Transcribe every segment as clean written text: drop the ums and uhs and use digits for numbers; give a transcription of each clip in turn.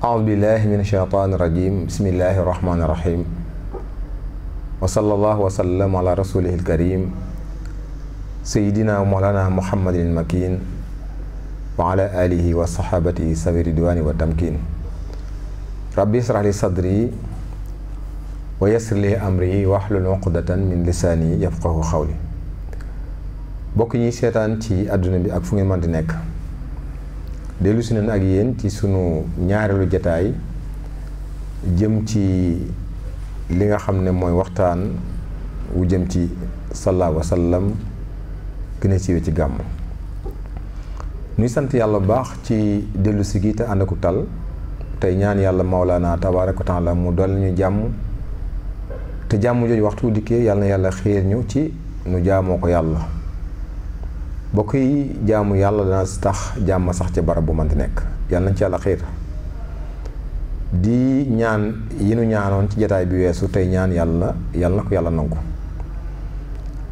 أعوذ بالله من الشيطان الرجيم بسم الله الرحمن الرحيم وصلى الله وسلم على رسوله الكريم سيدنا ومولانا محمد المكين وعلى آله وصحابته سوي الرضوان والتمكين ربي اشرح لي صدري ويسر لي أمري واحلل عقدة من لساني يفقه قولي bokk ñi seetaan ci àdduna bi ak fu ngeen mën di nekk dellu si nañ ak yéen ci sunu ñaareelu jataay jëm ci li nga xam ne mooy waxtaan wu jëm ci sallallahu alayhi wa sallam gën a siiwee ci gàmm. ñuy sant yàlla bu baax ci dellu si gi te ànd ak tal tey ñaan yàlla Mawlaana tabaaraka wa taala mu dool ñu jàmm te jàmm jooju waxtu dikkee yàlla na yàlla xiir ñu ci nu jaamoo ko yàlla. bokk yi jaamu yàlla dana tax jàmm sax ci barab bu man di nekk yàlla nañ ci yàlla xiir di ñaan yi nu ñaanoon ci jataay bi weesu tey ñaan yàlla na ko yàlla nangu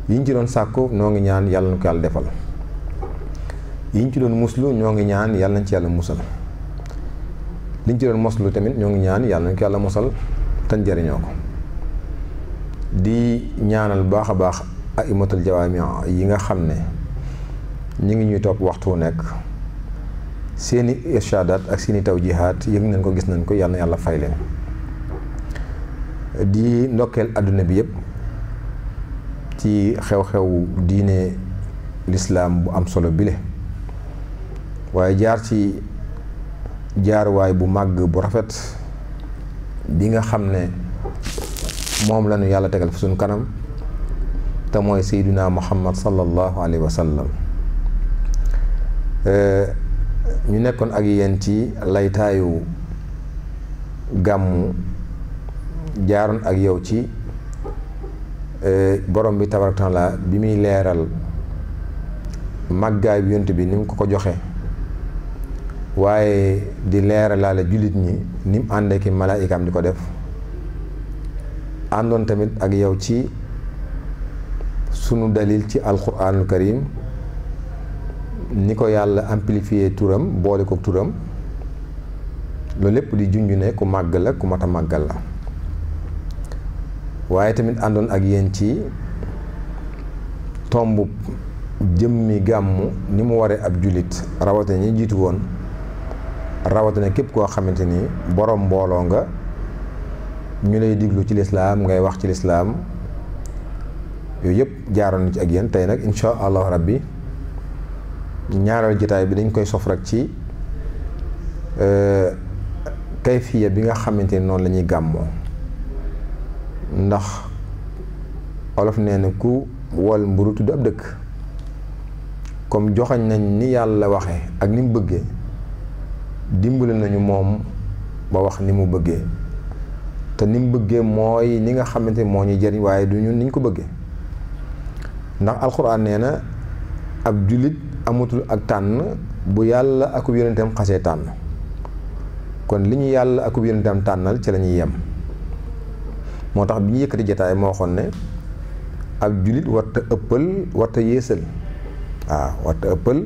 yi ñu ci doon sàkku ñoo ngi ñaan yàlla na ko yàlla defal yi ñu ci doon muslu ñoo ngi ñaan yàlla nañ ci yàlla musal li ñu ci doon moslu tamit ñoo ngi ñaan yàlla nañ ko yàlla mosal te njëriñoo ko di ñaanal baax a baax aimatul jawaami yi nga xam ne ñu ngi ñuy topp waxtu wu nekk seeni irshadaat ak seeni tawjihaat yëg nañ ko gis nañ ko yàlla na yàlla fay leen di ndokkeel àdduna bi yëpp ci xew-xew diine lislaam bu am solo bile waaye jaar ci jaaruwaay bu màgg bu rafet bi nga xam ne moom lañu yàlla tegal fi suñu kanam te mooy sayyiduna muhammad sallallahu alayhi wa sallam ñu nekkoon ak yéen ci laytaayu gàmmu jaaroon ak yow ci borom bi tabaaraka taala bi muy leeral màggaay bi yonent bi ni mu ko joxe waaye di leeralaale jullit ñi ni mu àndee ki malaayikaam di ko def àndoon tamit ak yow ci sunu dalil ci alquranul karim ni ko yàlla amplifier turam boole ko turam loolu lépp di junj ne ku màgg la ku mat a màggal la waaye tamit àndoon ak yéen ci tombu jëmmi gàmmu ni mu waree ab jullit rawatina ñi jiitu woon rawatina képp koo xamante ni borom mbooloo nga ñu lay diglu ci lislaam ngay wax ci lislaam yooyu yëpp jaaroon na ci ak yéen tey nag insha allahu rabbi ñaareel jotaay bi dañ koy sof rek ci kayfiya bi nga xamante ni noonu la ñuy gàmmoo ndax olof nee na ku wol mburu tudd ab dëkk comme joxañ nañ ni yàlla waxe ak ni mu bëggee dimbali nañu moom ba wax ni mu bëggee te ni mu bëggee mooy ni nga xamante ni moo ñuy jëriñ waaye du ñun ni ñu ko bëggee ndax alxuraan nee na ab jullit amatul ak tànn bu yàlla akub yonentam xasee tànn kon li ñu yàlla akub yonentam tànnal ci la ñuy yem moo tax bi ñu yëkkati jataay moo waxoon ne ab jullit warta ëppal warta yéesal waaw warta ëppal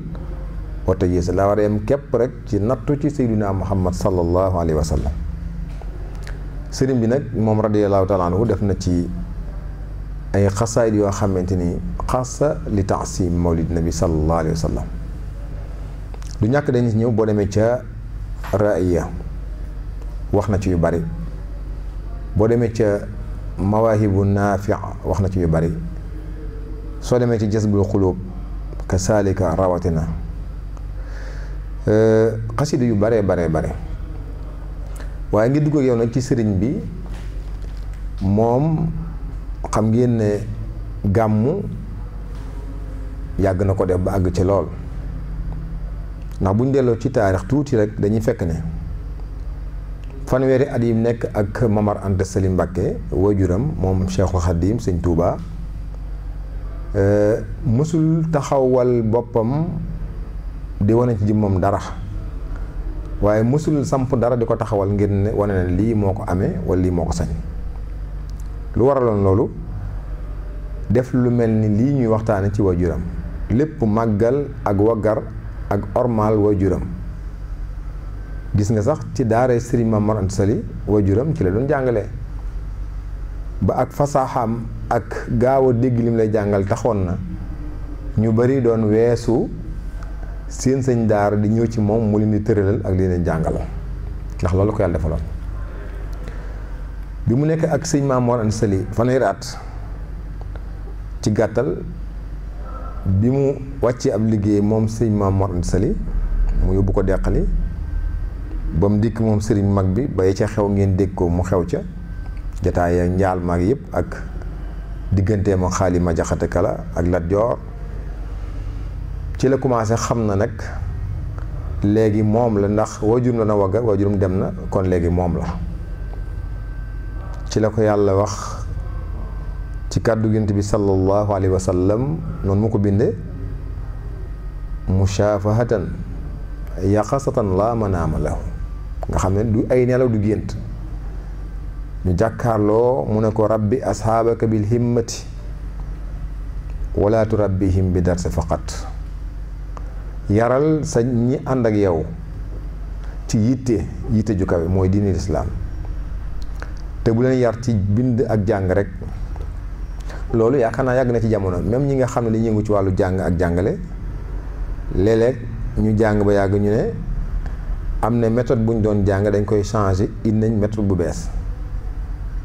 warta yéesal laa war a yem képp rek ci nattu ci sayyidina muhammad sallallahu alayhi wa sallam sëriñ bi nag moom radiyallahu taala anhu def na ci ay xasaayid yoo xamante ni xasa li taasim mawlid nabi sallallahu alayhi wa sallam du ñàkk dañu ñëw boo demee ca raaya wax na ci yu bari boo demee ca mawaahibu naafi wax na ci yu bari soo demee ci jasbul xulub ka saalika rawatina xasida yu bare waaye ngi dugg ak yow nag ci sëriñ bi moom xam ngeen ne gàmmu yàgg na ko def ba àgg ci lool ndax buñ delloo ci taarix tuuti rek dañuy fekk ne fanweeri at yi nekk ak Mamar Anta Sali Mbàkke waajuram moom Cheikhul Khadim sëñ Touba mësul taxawal boppam di wane ci moom dara waaye mësul samp dara di ko taxawal ngir ne wane ne lii moo ko amee wala lii moo ko sañ. lu waraloon loolu def lu mel ni lii ñuy waxtaane ci waajuram lépp màggal ak waggar ak ormal waajuram. gis nga sax ci daara Serigne Mame Mor Anta Sali waajuram ci la doon jàngale ba ak fasaaxaam ak gaaw a dégg lim lay jàngal taxoon na ñu bari doon weesu seen sëñ daara di ñëw ci moom mu leen di tëralal ak leen jàngal ndax loolu ko yàlla defaloon. bi mu nekk ak sëñ Mame Mor Anta Sali fanweeri at ci gàttal bi mu wàccee ab liggéey moom sëñ Mame Mor Anta Sali mu yóbbu ko deqali ba mu dikk moom sëriñ mag bi ba ca xew ngeen dégg ko mu xew ca jataay ak njaal maag yëpp ak digganteem ak xaali ma jaxate kala ak Lat Joor ci la commencé xam na nag léegi moom la ndax waajurum la na waggar waajurum dem na kon léegi moom la ci la ko yàlla wax ci kàddu Yonent bi sallallahu alayhi wa sallam noonu mu ko binde mushafahatan yaqasatan la manaama lahu nga xam ne du ay nelaw du gént ñu jàkkaarloo mu ne ko rabbi asxaabaka bil himmati wala turabbihim bi darsi faqat yaral sa ñi ànd ak yow ci yitte ju kawe mooy diini lislaam te bu leen yar ci bind ak jàng rek. loolu yaakaar naa yàgg na ci jamono même ñi nga xam ne dañuy yëngu ci wàllu jàng ak jàngale léeg-léeg ñu jàng ba yàgg ñu ne am na méthode bu ñu doon jàng dañ koy changer indi nañ méthode bu bees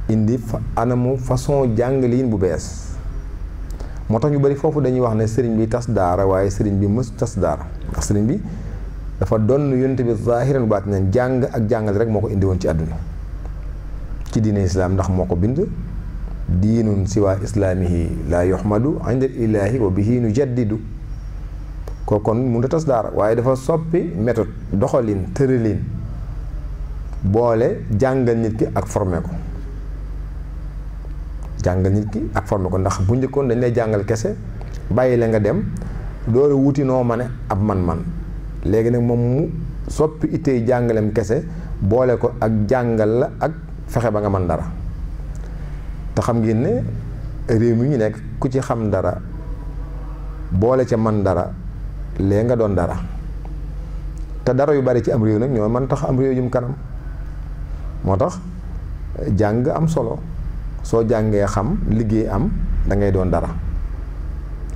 indi anamu façon jàngaliin bu bees moo tax ñu bari foofu dañuy wax ne sëriñ bi tas daara waaye sëriñ bi mës tas daara ndax sëriñ bi dafa doon Yonent bi zaahiran baatinan jàng ak jàngale rek moo ko indi woon ci àdduna ci diine islaam ndax moo ko bind diinun siwa islaamihi laa yuhmadu inda ilaahi wa bihi nu jaddidu ko kon mun a tas daara waaye dafa soppi méthode doxalin tëralin boole jàngal nit ki ak formé ko ndax bu njëkkoon dañ lay jàngal kese bàyyi la nga dem doora wuti noo ma ne ab man-man léegi nag moom mu soppi ittey jàngalem kese boole ko ak jàngal la ak fexe ba nga mën dara te xam ngeen ne réew mi ñu nekk ku ci xam dara boole ca man dara lee nga doon dara te dara yu bari ci am réew nag ñoo man tax am réew jum kanam moo tax jàng am solo soo jàngee xam liggéey am da ngay doon dara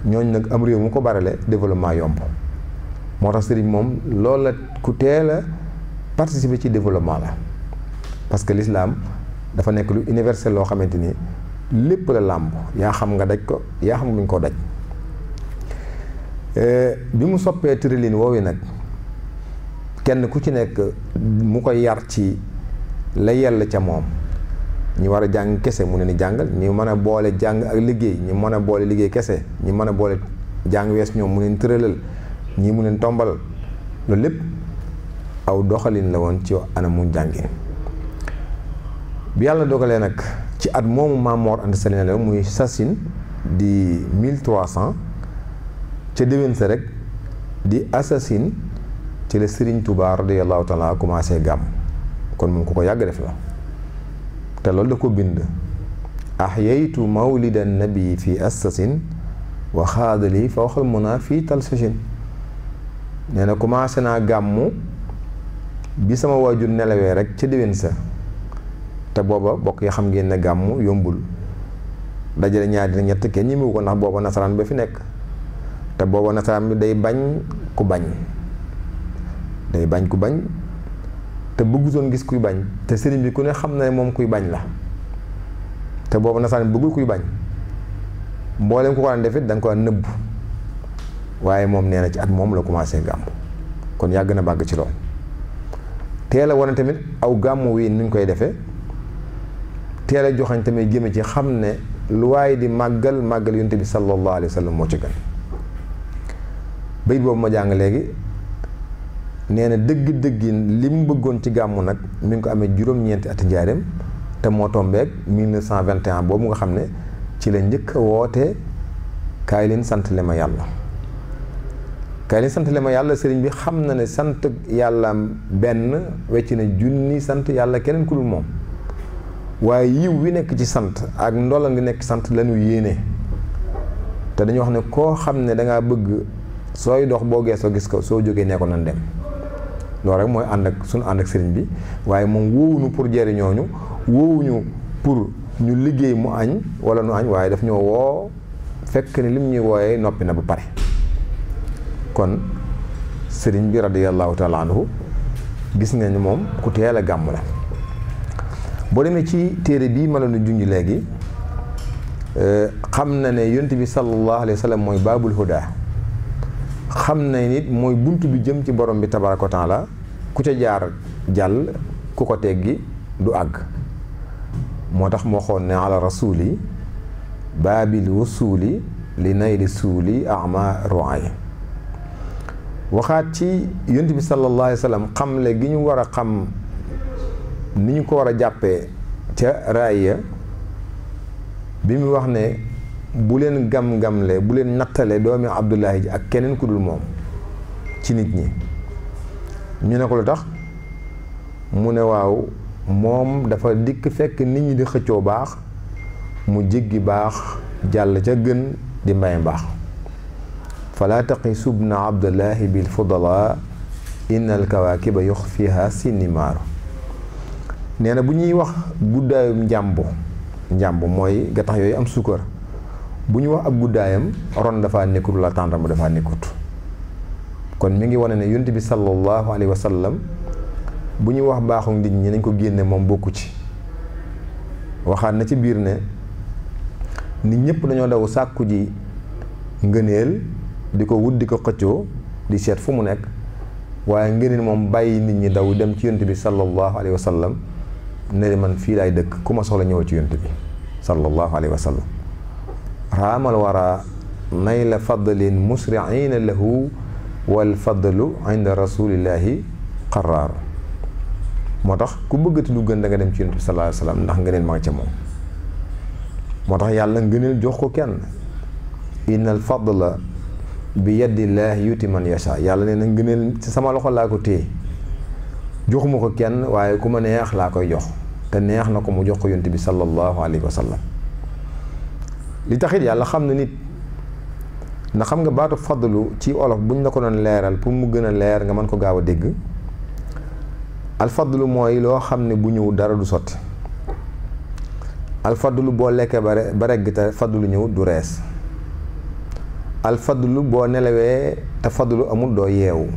ñooñ nag am réew mu ko barale développement yomb moo tax sëriñ moom loolu la ku teel a participer ci développement la parce que l'islam dafa nekk lu universel loo xamante ni lépp la làmb yaa xam nga daj ko yaa xam nga ñu ko daj bi mu soppee tëralin woowu nag kenn ku ci nekk mu koy yar ci la yell ca moom ñi war a jàng kese mu ne ni jàngal ñi mën a boole jàng ak liggéey ñi mën a boole liggéey kese ñi mën a boole jàng wees ñoom mu leen tëralal ñii mu leen tombalal loolu lépp aw doxalin la woon ci anam mu jàngin bi yàlla dogalee nag ci at moomu Maam Mor Anta Sali la muy sasin di 1300 ca déwén sa rek di assasine ci la Serigne Touba radiyallahu taala commencé gàmm kon moom ko yàgg def la te loolu da ko bind ahyaytu mawlida nabi fi assasin wa xaadali fa waxal muna fii talsachin nee na commencé naa gàmmu bi sama waajur nelawee rek ca déwén sa te booba bokk yi xam ngeen ne gàmmu yombul dajale ñaar dina ñett kenn ñemewu ko ndax booba nasaraan ba fi nekk te booba nasaraan bi day bañ ku bañ te bëggutoon gis kuy bañ te sëriñ bi ku ne xam na ne moom kuy bañ la te booba nasaraan bi bëggul kuy bañ mboolem ku ko daan defit da nga ko nëbb waaye moom nee na ci at moom la commencé gàmm kon yàgg na bàgg ci lool teel a wane tamit aw gàmmu wi nuñ koy defee teel a joxañ tamit jëme ci xam ne lu waaye di màggal Yonent bi sallallahu alayhi wa sallam moo ci gën bayit boobu ma jàng léegi nee na dëgg-dëgg li mu bëggoon ci gàmmu nag mi ngi ko amee juróom-ñeenti ati njaareem te moo tombeeg 1921 boobu nga xam ne ci la njëkk a woote kaay leen sant le ma yàlla. kaay leen sant le ma yàlla sëriñ bi xam na ne sant yàlla benn wecc na junni sant yàlla keneen ku dul moom waaye yiw wi nekk ci sant ak ndolan li nekk sant lañu yéene te dañu wax ne koo xam ne dangaa bëgg sooy dox boo geesoo gis ko soo jógee nee ko nan dem loolu rek mooy ànd ak suñu ànd ak sëriñ bi waaye moom woowuñu pour jëriñooñu woowuñu pour ñu liggéey mu añ wala nu añ waaye daf ñoo woo fekk ni lim ñuy wooyee noppi na ba pare kon sëriñ bi radiyallahu taala anhu gis nga ni moom ku teel a gàmm la. boo demee ci téere bii ma la nu junj léegi xam na ne yonent bi sallallahu alayhi wa sallam mooy baabul huda xam na nit mooy bunt bi jëm ci borom bi tabaraka wa taala ku ca jaar jàll ku ko teggi du àgg moo tax moo xoon ne ala rasuli baabil wusuli li nayli suuli ama roay waxaat ci yonent bi sallallahu alayhi wa sallam xamle gi ñu war a xam ni ñu ko war a jàppee ca raaya bi mu wax ne bu leen gam-gamle bu leen nattale doomi Abdullahi ji ak keneen ku dul moom ci nit ñi ñu ne ko lu tax mu ne waaw moom dafa dikk fekk nit ñi di xëccoo baax mu jéggi baax jàll ca gën di mbay mbaax fala taqi subna Abdullahi bil fudala inna al kawakiba yuxfiha sinimaaru nee na bu ñuy wax guddaayum njàmb mooy gattax yooyu am suukar bu ñu wax ab guddaayam ron dafa nekkut la tàndarma dafa nekkut kon mi ngi wane ne yonent bi sallallahu alayhi wa sallam bu ñuy wax baaxu nit ñi nañ ko génne moom bokku ci waxaat na ci biir ne nit ñëpp dañoo daw sàkku ji ngëneel di ko wut di ko xëccoo di seet fu mu nekk waaye ngëneel moom bàyyi nit ñi daw dem ci yonent bi sallallahu alayhi wa sallam ne man fii laay dëkk ku ma soxla ñëw ci yonent bi sallallahu alayhi wa sallam raamal wara nayla fadlin musriina lahu wal fadlu inda rasulillahi qaraaru moo tax ku bëggati lu gën da nga dem ci yonent bi sallallahu alayhi wa sallam ndax ngëneel ma nga ca moom moo tax yàlla ngëneel jox ko kenn innal fadla bi yadillaahi yuti man yasha yàlla nee na ngëneel ci sama loxo laa ko téye joxuma ko kenn waaye ku ma neex laa koy jox te neex na ko mu jox ko yonent bi sallallahu alayhi wa sallam li taxit yàlla xam na nit ndax xam nga baatu fadlu ci olof buñ la ko doon leeral pour mu gën a leer nga mën ko gaaw a dégg alfadlu mooy loo xam ne bu ñëw dara du sotti alfadlu boo lekkee ba regg te fadlu ñëw du rees alfadlu boo nelawee te fadlu amul doo yeewu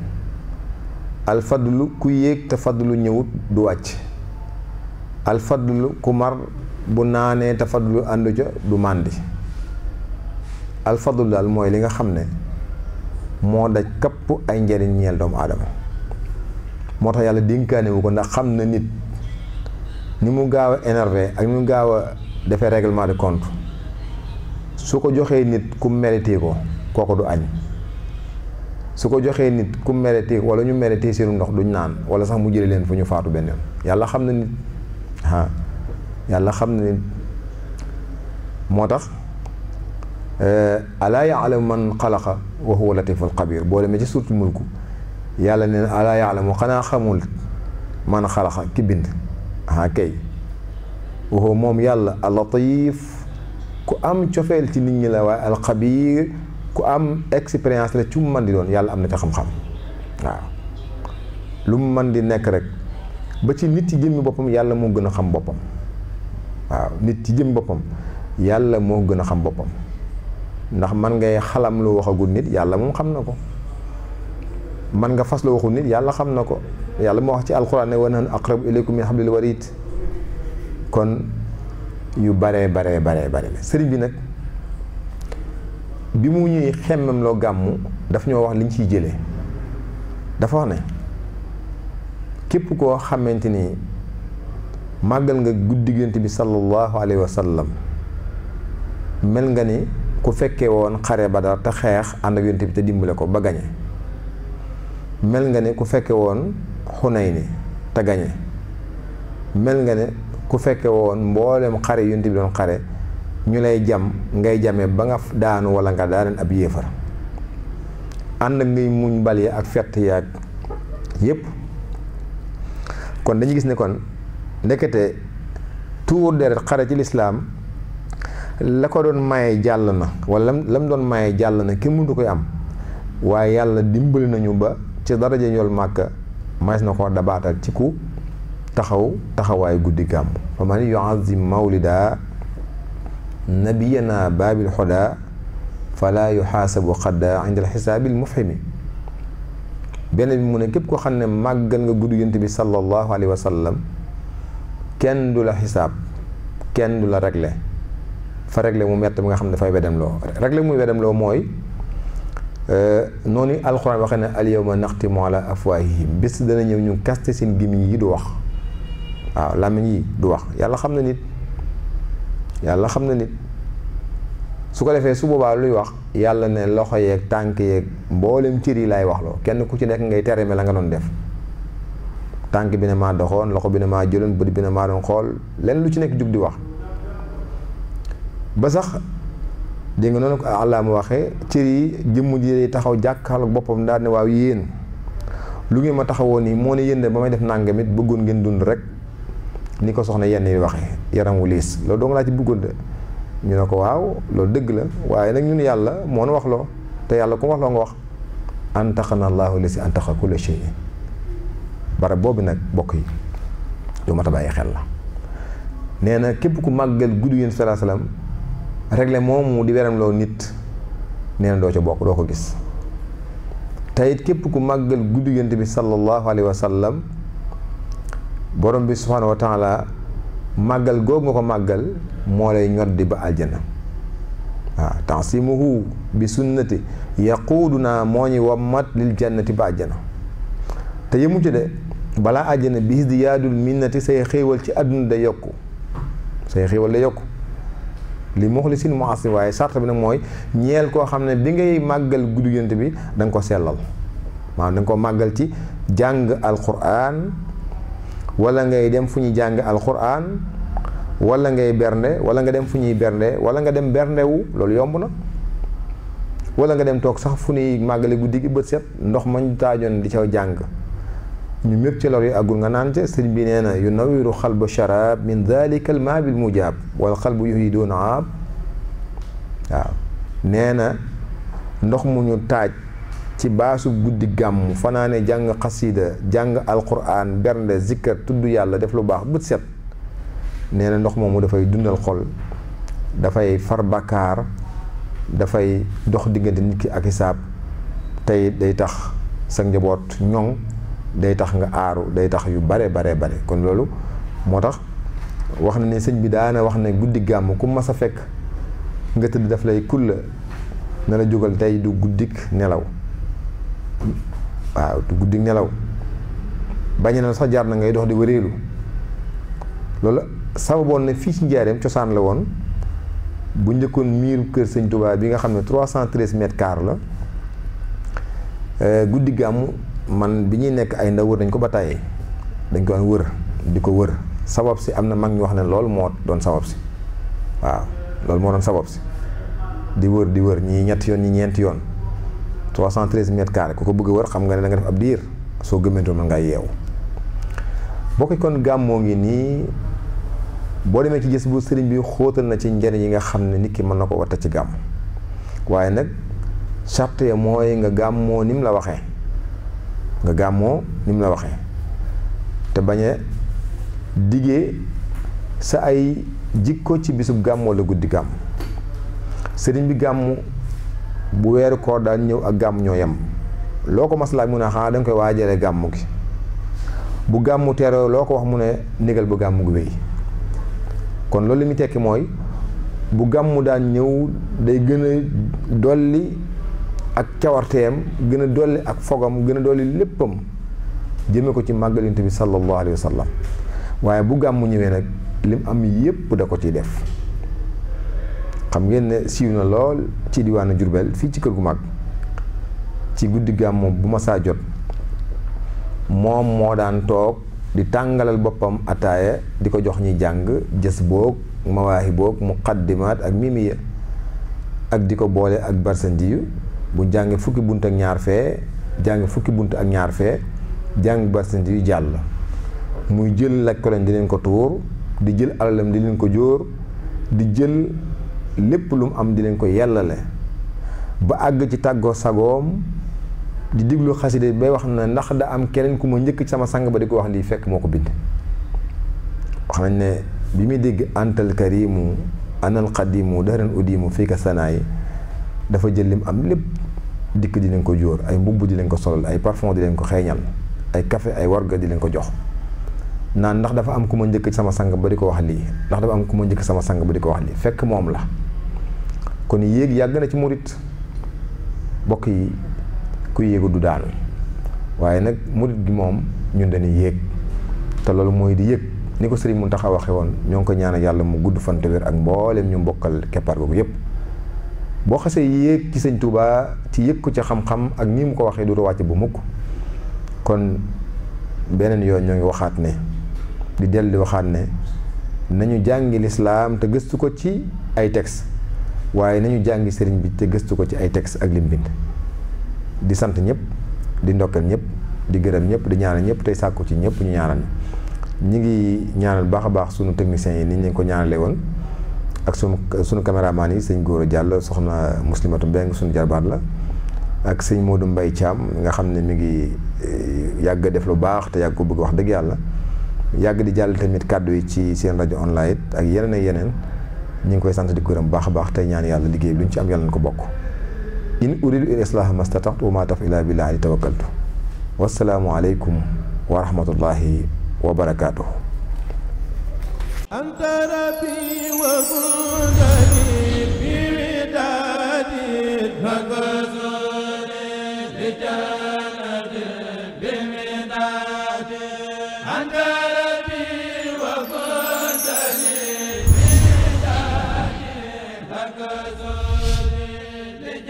alfadlu ku yéeg te fadlu ñëwut du wàcc alfadlu ku mar bu naanee te fadlu àndu ca du màndi alfadlu daal mooy li nga xam ne moo daj kapp ay njariñ ñeel doomu aadama moo tax yàlla dénkaane wu ko ndax xam na nit ni mu gaaw a énervé ak ni mu gaaw a defee règlement de compte su ko joxee nit ku mérité ko kooku du añ su ko joxee nit ku mérité wala ñu mérité seenu ndox duñ naan wala sax mu jële leen fu ñu faatu benn yoon yàlla xam na nit yàlla xam na nit moo tax alaa yaalamu man xalaqa wa huwa latiful xabir boo demee ci suuratul mulku yàlla nee na alaa yaalamu xanaa xamul man xalaqa ki bind kay wa huwa moom yàlla al-latif ku am cofeel ci nit ñi la waaye alxabiir ku am expérience la ci mu mën di doon yàlla am na ca xam-xam waaw lu mu mën di nekk rek ba ci nit ci jëmmi boppam yàlla moo gën a xam boppam waaw nit ci jëmmi boppam yàlla moo gën a xam boppam ndax man ngay xalam lu waxagul nit yàlla moom xam na ko man nga fas lu waxul nit yàlla xam na ko yàlla moo wax ci alxuraan ne wa nahnu aqrabu ilaykum min hablil warid kon yu bare sëriñ bi nag bi mu ñuy xemmem loo gàmmu daf ñoo wax liñ ciy jëlee dafa wax ne képp koo xamante ni màggal nga guddi Yonent bi sallallahu alayhi wa sallam mel nga ni ku fekkee woon xare Badar te xeex ànd ak Yonent bi te dimbale ko ba gañe mel nga ne ku fekke woon Xunayni te gañe, mel nga ne ku fekke woon mboolem xare yonent bi doon xare ñu lay jam ngay jame ba nga daanu wala nga daaneen ab yéefar, ànd ngay muñ bal ya ak fett yaag yépp. kon dañuy gis ne kon ndekete tuur deret xare ci lislaam la ko doon maye jàll na, wala lam doon maye jàll na kenn mënut koy am, waaye yàlla dimbali nañu ba ci daraja ñool Màkka mays na ko dabaatal ci ku taxawaay guddi gàmm. fa man yuazim mawlida nabiyana baabil xoda fala yuxaasabu xadda inda alxisaabil mufhimi. benn bi mu ne képp ko xam ne màggal nga guddi yonent bi sallallahu alayhi wa sallam kenn du la xisaab, kenn du la réglé fa réglé mu mett bi nga xam ne dafay wedem loo. réglé muy wedem loo mooy noonu alxuraan waxee ne al yawma naxtimu ala afwaahihim, bés dana ñëw ñu kaste seen gémmiñ yi du wax. waaw làmmiñ yi du wax. yàlla xam na nit, yàlla xam na nit. su ko defee su boobaa luy wax yàlla ne loxo yeeg tànk yeeg mboolem cër yi laay wax loo, kenn ku ci nekk ngay tereme la nga doon def. tànk bi ne maa doxoon, loxo bi ne maa jëloon, bët bi ne maa doon xool, lenn lu ci nekk jug di wax. ba sax dégg nga noonu ko Allah mu waxee cër yi jëmm ji taxaw jàkkaarloog boppam daal ne waaw yéen lu ngeen ma taxawoo nii moo ne yéen de ba may def nàngam it bëggoon ngeen dund rek ni ko soxna yenn yi waxee yaram wu liis loolu dong laa ci bëggoon de. ñu ne ko waaw loolu dëgg la, waaye nag ñun yàlla moo nu wax loo, te yàlla ku wax loo nga wax. antaqana Allahu lasi antaqa kulla shay. barab boobu nag bokk yi lu mat a bàyyi xel la. nee na képp ku màggal guddi yonent sallallahu alayhi wasallam réglé moomu di weram loo nit, nee na doo ca bokk, doo ko gis. te it képp ku màggal guddi yonent bi sallallahu alayhi wasallam borom bi subhanahu wa taala màggal googu nga ko màggal moo lay ñoddi ba aljana. waaw tansimuhu bi sunnati yaquuduna moo ñi wammat lil jannati ba aljana. te yëmu ci de balaa aljana bi isdiyaadul minnati say xéewal ci àdduna day yokku, say xéewal day yokku li muxlisin muasim. waaye sart bi nag mooy ñeel koo xam ne bi ngay màggal guddi yonent bi da nga ko sellal, maanaam da nga ko màggal ci jàng alquran, wala ngay dem fu ñuy jàng alquran, wala ngay bernde, wala nga dem fu ñuy bernde, wala nga dem berndewu, loolu yomb na. wala nga dem toog sax fu ñuy màggale guddi gi bët set ndox mañ taajoon di ca jàng ñu mépp ci lor yi àggul nga naan ca. sëriñ bi nee na yu nawiru xalba sharab min dalika al ma bil mujab wala xalbu yuhi doon aab. waaw nee na ndox mu ñu taaj ci baasu guddi gàmm fanaane jàng xasida, jàng alquran, bernde, zikkar, tudd yàlla, def lu baax bët set. nee na ndox moomu dafay dundal xol, dafay far bàkkaar, dafay dox diggante nit ki ak hisaab, tey day tax sa njaboot ñoŋ, day tax nga aaru, day tax yu bare. kon loolu moo tax wax na ne sëñ bi daana wax ne guddi gàmm ku mas a fekk nga tëdd daf lay kulla na la jógal tey du guddik nelaw. waaw du guddik nelaw bañ na sax jaar na ngay dox di wëreelu. loolu sababoon ne fii ci Njaaréem cosaan la woon bu njëkkoon miiru kër sëñ Touba bi nga xam ne 313 mètres carrés la. guddi gàmmu man bi ñuy nekk ay ndaw wër dañ ko ba tàyyee, dañ ko wër di ko wër. sabab si am na mag ñu wax ne loolu moo doon sabab si. waaw loolu moo doon sabab si di wër ñii ñetti yoon ñii ñeenti yoon 313 mètres carrés ku ko bëgg a wër xam nga ne da nga def ab diir soo gëmmentoon mën ngaa yeewu. bokk kon gàmmoo ngi nii boo demee ci gis bu sëriñ bi xóotal na ci njariñ yi nga xam ne nit ki mën na ko watta ci gàmm. waaye nag charte ya mooy nga gàmmoo ni mu la waxee, nga gàmmoo ni mu la waxee te bañ a diggee sa ay jikko ci bisub gàmmoo la guddi gàmm. sëriñ bi gàmmu bu weeru koor daan ñëw ak gàmm ñoo yem, loo ko mas laaj mu ne xanaa da nga koy waajale gàmmu gi. bu gàmmu teeroo loo ko wax mu ne négal bu gàmmu gu wéy. kon loolu li muy tekki mooy bu gàmmu daan ñëw day gën a dolli ak cawarteem, gën a dolli ak fogam, gën a dolli léppam jëme ko ci màggal Yonent bi sallallahu alayhi wa sallam. waaye bu gàmmu ñëwee nag lim am yépp da ko ciy def. xam ngeen ne siiw na lool ci diwaanu Jurbel fii ci kër gu mag ci guddi gàmmu bu ma saa jot moom moo daan toog di tàngalal boppam ataaya di ko jox ñi jàng jës boog mawaahi boog muqaddimaat ak mimiya ak di ko boole ak barsandiyu bu jàngi fukki bunt ak ñaar fee jàngi fukki bunt ak ñaar fee jàng barsandiyu jàll muy jël laj ko leen di leen ko tuur di jël alalam di leen ko jóor di jël lépp lu mu am di leen ko yellale ba àgg ci tàggoo sagoom di diglu xaside bay wax na ndax da am keneen ku ma njëkk ci sama sang ba di ko wax lii fekk moo ko bind. wax nañ ne bi muy dégg antal karimu anal qadimu daran udimu fii ka sanaay dafa jël lim am lépp dikk di leen ko jóor ay mbubb di leen ko solal ay parfum di leen ko xeeñal ay café ay warga di leen ko jox naan ndax dafa am ku ma njëkk ci sama sang ba di ko wax lii ndax dafa am ku ma njëkk sama sang ba di ko wax lii fekk moom la. kon yéeg yàgg na ci murit bokk yi ku yéegu du daanu waaye nag murit gi moom ñun dañuy yéeg te loolu mooy di yéeg ni ko Sëriñ Muntaxa waxe woon ñoo ngi ko ñaanal yàlla mu gudd fan te wér ak mbooleem ñu mbokkal keppaar googu yépp boo xasee yéeg ci Sëñ Tuubaa ci yëg ko ci xam-xam ak ni mu ko waxee du wàcc bu mukk. kon beneen yoon ñoo ngi waxaat ne di dellu di waxaat ne nañu jàngi lislaam te gëstu ko ci ay texte waaye nañu jàngi sëriñ bi te gëstu ko ci ay texte ak lim bind di sant ñëpp di ndokkal ñëpp di gërëm ñëpp di ñaanal ñëpp tey sàkku ci ñëpp ñu ñaanal ñi ngi ñaanal baax a baax sunu techniciens yi ni ñu leen ko ñaanalee woon ak sunu caméraman yi sëñ Góora Jàll soxna Muslimatu Mbeng sunu jarbaat la ak sëñ Modou Mbaye Thiam nga xam ne mi ngi yàgg def lu baax te yàgg ko bëgg wax dëgg yàlla yàgg di jàll tamit kàddu yi ci seen rajo online ak yeneen ak yeneen ñu ngi koy sant di gërëm baax a baax tey ñaan yàlla liggéey bi lu ñu ci am yàlla na ko bokk. in uridu il islaha mastataxtu wa ma taf ila billahi tawakkaltu wassalaamu aleykum wa rahmatullahi wa barakaatuh. anta rabbi wa mundani bi widadi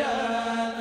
Jaa